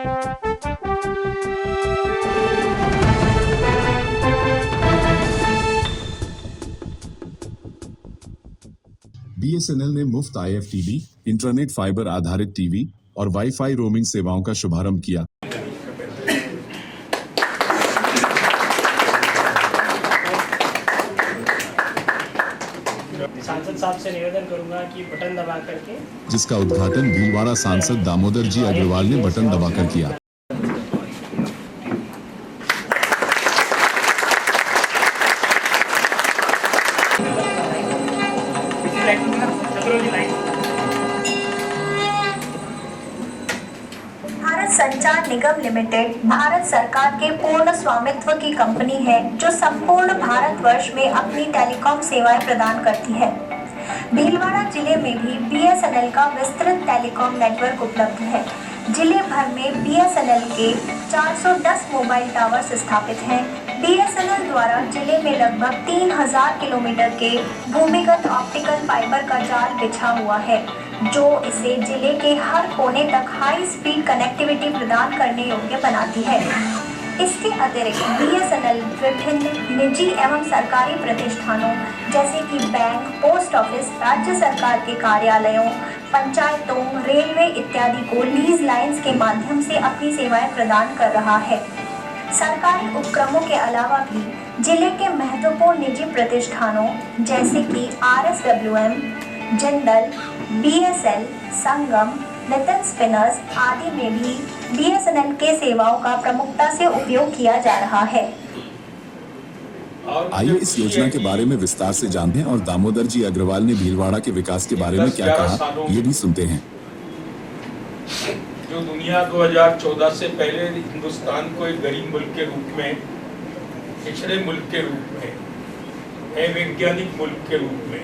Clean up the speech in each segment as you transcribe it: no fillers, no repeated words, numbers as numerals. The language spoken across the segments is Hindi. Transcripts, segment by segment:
BSNL ने मुफ्त IFTV, इंटरनेट फाइबर आधारित टीवी और वाईफाई रोमिंग सेवाओं का शुभारंभ किया। सांसद साहब से निवेदन करूंगा कि बटन दबा करके, जिसका उद्घाटन भीलवाड़ा सांसद दामोदर जी अग्रवाल ने बटन दबाकर किया। भारत संचार निगम लिमिटेड भारत सरकार के पूर्ण स्वामित्व की कंपनी है जो संपूर्ण भारतवर्ष में अपनी टेलीकॉम सेवाएं प्रदान करती है। भीलवाड़ा जिले में भी BSNL का विस्तृत टेलीकॉम नेटवर्क उपलब्ध है। जिले भर में BSNL के 410 मोबाइल टावर्स स्थापित हैं। BSNL द्वारा जिले में लगभग 3000 किलोमीटर के भूमिगत ऑप्टिकल फाइबर का जाल बिछा हुआ है, जो इसे जिले के हर कोने तक हाई स्पीड कनेक्टिविटी प्रदान करने योग्य बनाती है। इसके अतिरिक्त BSNL विभिन्न निजी एवं सरकारी प्रतिष्ठानों जैसे कि बैंक, पोस्ट ऑफिस, राज्य सरकार के कार्यालयों, पंचायतों, रेलवे इत्यादि को लीज लाइंस के माध्यम से अपनी सेवाएं प्रदान कर रहा है। सरकारी उपक्रमों के अलावा भी जिले के महत्वपूर्ण निजी प्रतिष्ठानों जैसे कि RSWM, जिंदल, BSL, संगम, नितिन स्पिनर्स आदि में भी BSNL के सेवाओं का प्रमुखता से उपयोग किया जा रहा है। आइए इस योजना के बारे में विस्तार से जानते हैं और दामोदर जी अग्रवाल ने भीलवाड़ा के विकास के बारे में क्या कहा, ये भी सुनते हैं। जो दुनिया 2014 से पहले हिंदुस्तान को एक गरीब मुल्क के रूप में, पिछड़े मुल्क के रूप में, वैज्ञानिक मुल्क के रूप में,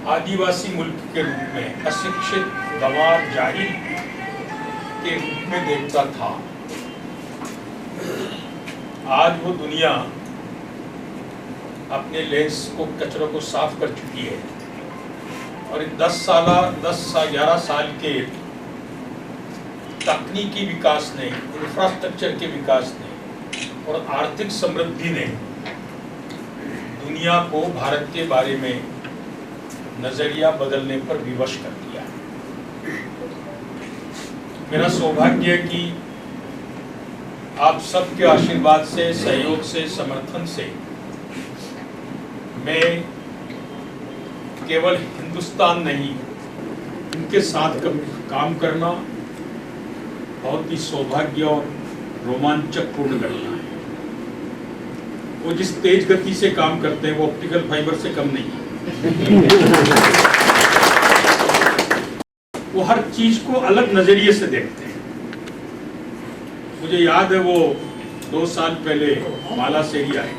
आदिवासी मुल्क के रूप में, अशिक्षित, गंवार, जाहिल के रूप में देखता था, आज वो दुनिया अपने लेंस को, कचरों को साफ कर चुकी है और 11 साल के तकनीकी विकास ने, इंफ्रास्ट्रक्चर के विकास ने और आर्थिक समृद्धि ने दुनिया को भारत के बारे में नजरिया बदलने पर विवश कर दिया। मेरा सौभाग्य है कि आप सबके आशीर्वाद से, सहयोग से, समर्थन से मैं केवल हिंदुस्तान नहीं, उनके साथ काम करना बहुत ही सौभाग्य और रोमांचक पूर्ण घटना है। वो जिस तेज गति से काम करते हैं वो ऑप्टिकल फाइबर से कम नहीं है। वो हर चीज को अलग नजरिए से देखते हैं। मुझे याद है वो 2 साल पहले मालासेरी आए।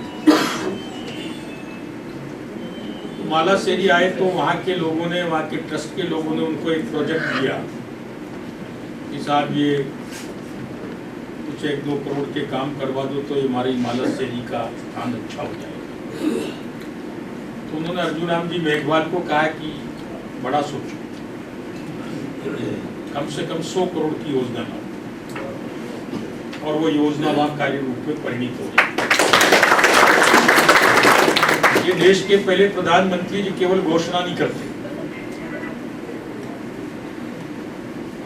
मालासेरी आए तो वहाँ के लोगों ने, वहाँ के ट्रस्ट के लोगों ने उनको एक प्रोजेक्ट दिया कि साहब ये कुछ 1-2 करोड़ के काम करवा दो तो हमारी मालासेरी का काम अच्छा हो जाएगा। तो उन्होंने अर्जुन राम जी मेघवाल को कहा कि बड़ा सोचो, कम से कम 100 करोड़ की योजना लाओ और वो योजना वहाँ कार्य रूप में परिणित हो जाए। ये देश के पहले प्रधानमंत्री जी केवल घोषणा नहीं करते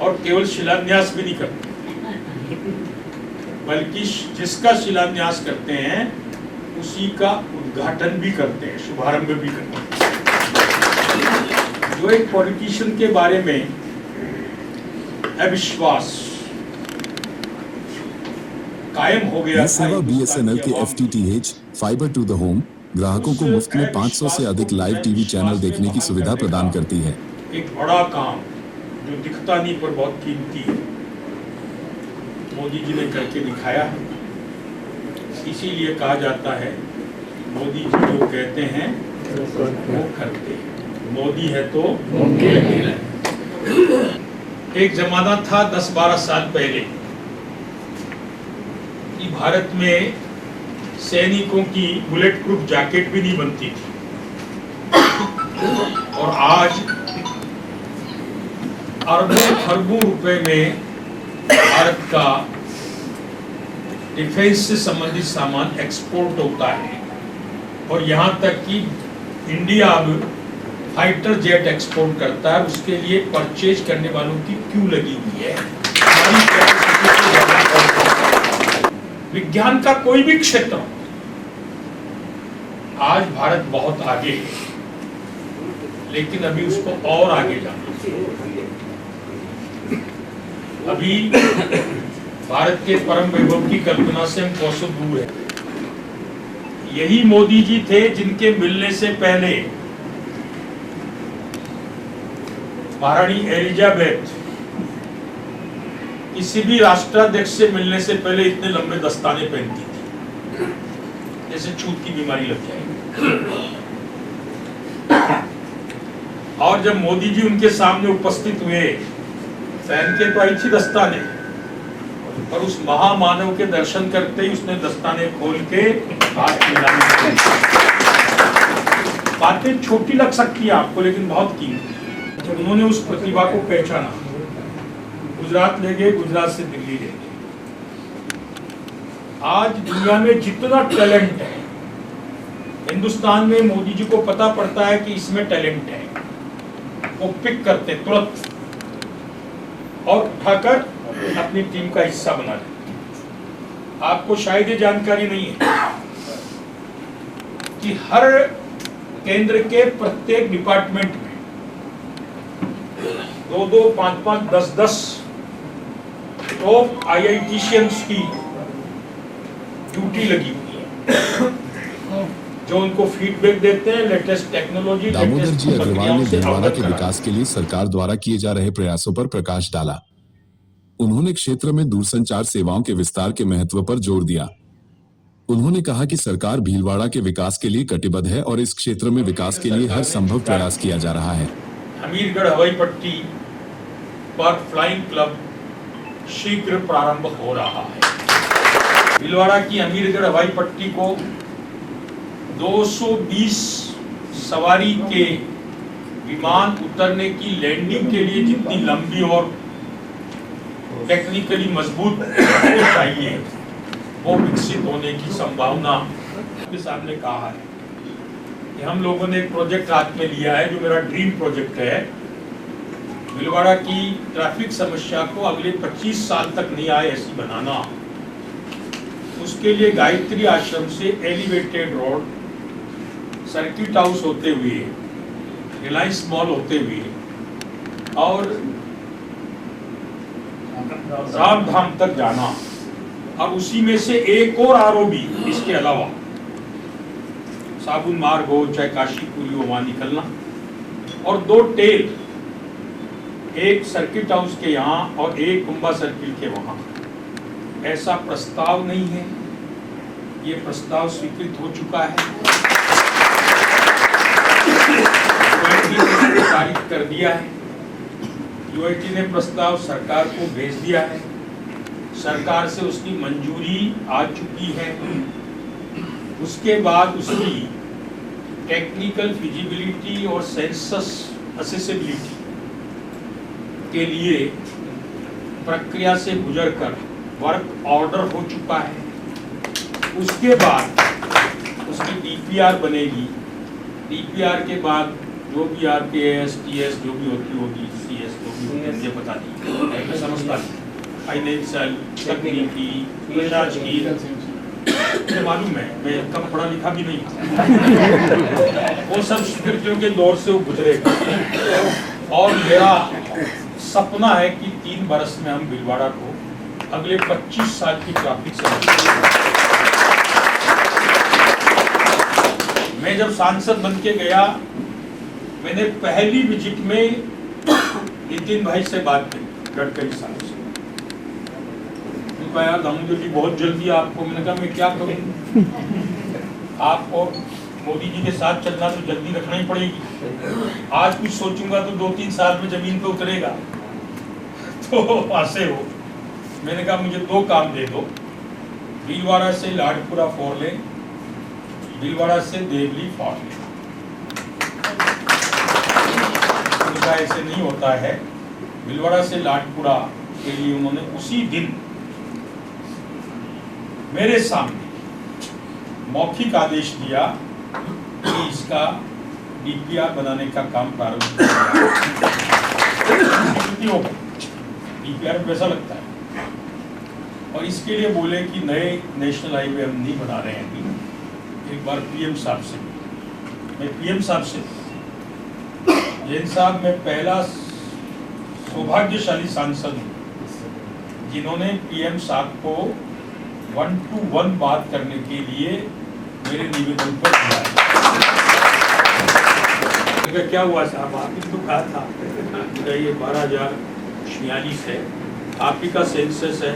और केवल शिलान्यास भी नहीं करते, बल्कि जिसका शिलान्यास करते हैं उसी का उद्घाटन भी करते हैं, शुभारंभ भी करते हैं। जो एक पॉलिटिशियन के बारे में अविश्वास कायम हो गया। सेवा BSNL के FTTH fibre to the home ग्राहकों को मुफ्त में 500 से अधिक लाइव टीवी चैनल देखने की सुविधा प्रदान करती है। एक बड़ा काम जो दिखता नहीं पर बहुत कीमती है, मोदी जी ने करके दिखाया है। इसीलिए कहा जाता है मोदी जी जो कहते हैं वो करते हैं, मोदी है तो मुमकिन है। एक जमाना था 10-12 साल पहले कि भारत में सैनिकों की बुलेट प्रूफ जैकेट भी नहीं बनती थी और आज अरबों खरबों रुपए में भारत का डिफेंस से संबंधित सामान एक्सपोर्ट होता है और यहाँ तक कि इंडिया अब फाइटर जेट एक्सपोर्ट करता है, उसके लिए परचेज करने वालों की क्यू लगी हुई है। विज्ञान का कोई भी क्षेत्र, आज भारत बहुत आगे है, लेकिन अभी उसको और आगे जाना है। अभी भारत के परम वैभव की कल्पना से हम कोसों दूर है। यही मोदी जी थे जिनके मिलने से पहले महारानी एलिजाबेथ किसी भी राष्ट्राध्यक्ष से मिलने से पहले इतने लंबे दस्ताने पहनती थी जैसे छूत की बीमारी लग जाएगी। और जब मोदी जी उनके सामने उपस्थित हुए, पहन के तो आई थी दस्ताने, और उस महामानव के दर्शन करते ही उसने दस्ताने खोल के हाथ मिलाने। बातें छोटी लग सकती है आपको, लेकिन बहुत कीमती। उन्होंने उस प्रतिभा को पहचाना, गुजरात ले गए, गुजरात से दिल्ली ले गए। आज दुनिया में जितना टैलेंट है, हिंदुस्तान में मोदी जी को पता पड़ता है कि इसमें टैलेंट है, वो पिक करते तुरंत और उठाकर अपनी टीम का हिस्सा बना लेते। आपको शायद ये जानकारी नहीं है कि हर केंद्र के प्रत्येक डिपार्टमेंट में 2-2, 5-5, 10-10 टॉप IITians की ड्यूटी लगी हुई है, जो उनको फीडबैक देते हैं लेटेस्ट टेक्नोलॉजी। दामोदर जी अग्रवाल ने भीलवाड़ा के विकास के लिए सरकार द्वारा किए जा रहे प्रयासों पर प्रकाश डाला। उन्होंने क्षेत्र में दूरसंचार सेवाओं के विस्तार के महत्व पर जोर दिया। उन्होंने कहा कि सरकार भीलवाड़ा के विकास के लिए कटिबद्ध है और इस क्षेत्र में विकास के लिए हर संभव प्रयास किया जा रहा है। हमीरगढ़ हवाई पट्टी पर फ्लाइंग क्लब शीघ्र प्रारंभ हो रहा है। भीलवाड़ा की हमीरगढ़ हवाई पट्टी को 220 सवारी के विमान उतरने की लैंडिंग के लिए जितनी लंबी और टेक्निकली मजबूत चाहिए, वो विकसित होने की संभावना के सामने कहा है कि हम लोगों ने एक प्रोजेक्ट हाथ में लिया है, जो मेरा ड्रीम प्रोजेक्ट है। भीलवाड़ा की ट्रैफिक समस्या को अगले 25 साल तक नहीं आए ऐसी बनाना। उसके लिए गायत्री आश्रम से एलिवेटेड रोड, सर्किट हाउस होते हुए, रिलायंस मॉल होते हुए और राम धाम तक जाना, और उसी में से एक और आरओबी इसके अलावा साबुन मार्ग हो चाहे काशीपुरी हो, वहां निकलना, और 2 टेल, एक सर्किट हाउस के यहाँ और एक कुंभा सर्किल के वहां। ऐसा प्रस्ताव नहीं है, ये प्रस्ताव स्वीकृत हो चुका है, तारीफ कर दिया है। यूआईटी ने प्रस्ताव सरकार को भेज दिया है, सरकार से उसकी मंजूरी आ चुकी है। उसके बाद उसकी टेक्निकल फिजिबिलिटी और सेंसस असेसिबिलिटी के लिए प्रक्रिया से गुजरकर वर्क ऑर्डर हो चुका है। उसके बाद उसकी डीपीआर बनेगी। डीपीआर के बाद जो भी आरपीएस, टीएस जो भी होती होगी, सीएस जो भी होगी, मुझे बता दीजिए, मैं समझता नहीं, फाइनेंशियल, तकनीकी, प्रशासनिक, मुझे मालूम है, मैं कम पढ़ा लिखा भी नहीं हूँ। वो सब स्वीकृतियों के दौर से वो गुजरेगा, और मेरा सपना है कि 3 बरस में हम भीलवाड़ा को अगले 25 साल की ट्रैफिक समस्या। मैं जब सांसद बन के गया, मैंने पहली विजिट में नितिन भाई से बात की, गडकरी साहब से। यार दामोदर जी बहुत जल्दी आपको, मैंने कहा मैं क्या करूं, आपको मोदी जी के साथ चलना तो जल्दी रखना ही पड़ेगी। आज कुछ सोचूंगा तो 2-3 साल में जमीन पे उतरेगा, तो ऐसे हो। मैंने कहा मुझे 2 काम दे दो, भीलवाड़ा से लाडपुरा 4 लेन, भीलवाड़ा से देवली 4 लेन। ऐसे नहीं होता है। भीलवाड़ा से लाडपुरा के लिए उन्होंने उसी दिन मेरे सामने मौखिक आदेश दिया कि इसका डीपीआर बनाने का काम प्रारंभ किया। डीपीआर में पैसा लगता है और इसके लिए बोले कि नए नेशनल हाईवे हम नहीं बना रहे हैं अभी। एक बार पीएम साहब से मैं पीएम साहब से जैन साहब मैं पहला सौभाग्यशाली सांसद हूँ जिन्होंने पीएम साहब को 1-to-1 बात करने के लिए मेरे निवेदन पर बुलाया। क्या हुआ साहब, आप ही तो कहा था ये 12,046 है, आप ही का सेंसस है,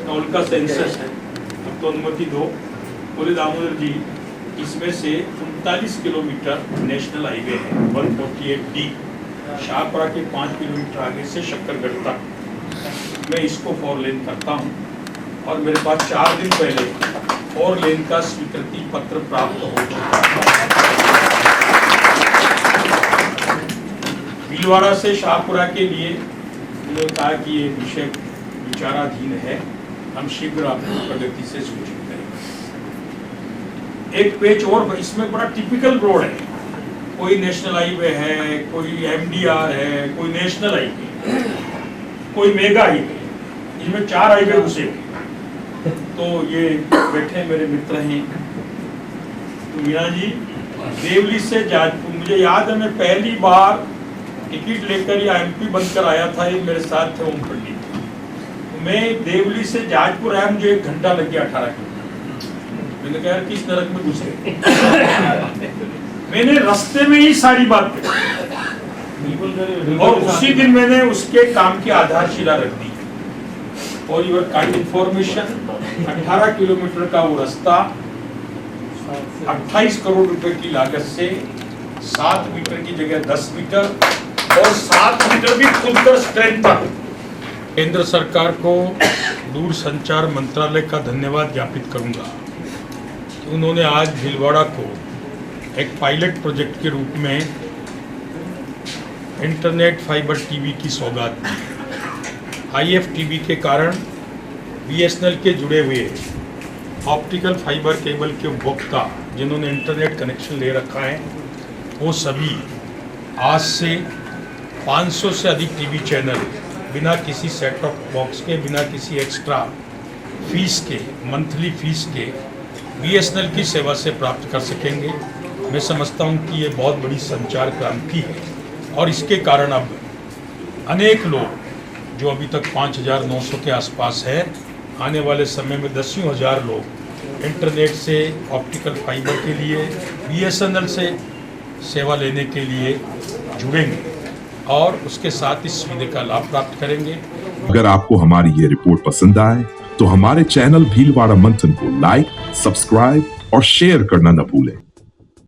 टोल का सेंसस है, अब तो अनुमति दो। बोले दामोदर जी इसमें से 39 किलोमीटर नेशनल हाईवे है 148D शाहपुरा के 5 किलोमीटर आगे से शक्करगढ़ तक, मैं इसको 4 लेन करता हूँ और मेरे पास 4 दिन पहले 4 लेन का स्वीकृति पत्र प्राप्त हो चुका है। भीलवाड़ा से शाहपुरा के लिए उन्होंने कहा कि ये विषय विचाराधीन है, हम शीघ्र अपनी प्रगति से सूचित करेंगे। एक पेज और इसमें बड़ा टिपिकल रोड है, कोई नेशनल हाईवे है, कोई एमडीआर है, कोई नेशनल हाईवे, कोई मेगा हाईवे, इनमें 4 हाईवे घुसे। तो ये बैठे मेरे मित्र हैं तो मीना जी देवली से जाजपुर, मुझे याद है मैं पहली बार टिकट लेकर या एमपी बनकर आया था, ये मेरे साथ थे ओम पंडित। मैं देवली से जाजपुर आया, मुझे 1 घंटा लग गया 18 किलोमीटर। मैंने कहा किस नरक में घुसे। मैंने रास्ते में ही सारी बात करी और उसी दिन मैंने उसके काम की आधारशिला रख दी। और योर काइंड इंफॉर्मेशन 18 किलोमीटर का वो रास्ता 28 करोड़ रुपए की लागत से 7 मीटर की जगह 10 मीटर और 7 मीटर भी खुदकर स्ट्रेंथ तक। केंद्र सरकार को दूरसंचार मंत्रालय का धन्यवाद ज्ञापित करूंगा कि उन्होंने आज भीलवाड़ा को एक पायलट प्रोजेक्ट के रूप में इंटरनेट फाइबर टीवी की सौगात दी। IFTV के कारण BSNL के जुड़े हुए ऑप्टिकल फाइबर केबल के उपभोक्ता जिन्होंने इंटरनेट कनेक्शन ले रखा है, वो सभी आज से 500 से अधिक टीवी चैनल बिना किसी सेट टॉप बॉक्स के, बिना किसी एक्स्ट्रा फीस के, मंथली फीस के BSNL की सेवा से प्राप्त कर सकेंगे। मैं समझता हूँ कि ये बहुत बड़ी संचार क्रांति है और इसके कारण अब अनेक लोग जो अभी तक 5,900 के आसपास है, आने वाले समय में 10,000 लोग इंटरनेट से ऑप्टिकल फाइबर के लिए BSNL से सेवा लेने के लिए जुड़ेंगे और उसके साथ इस सुविधा का लाभ प्राप्त करेंगे। अगर आपको हमारी ये रिपोर्ट पसंद आए तो हमारे चैनल भीलवाड़ा मंथन को लाइक, सब्सक्राइब और शेयर करना न भूलें।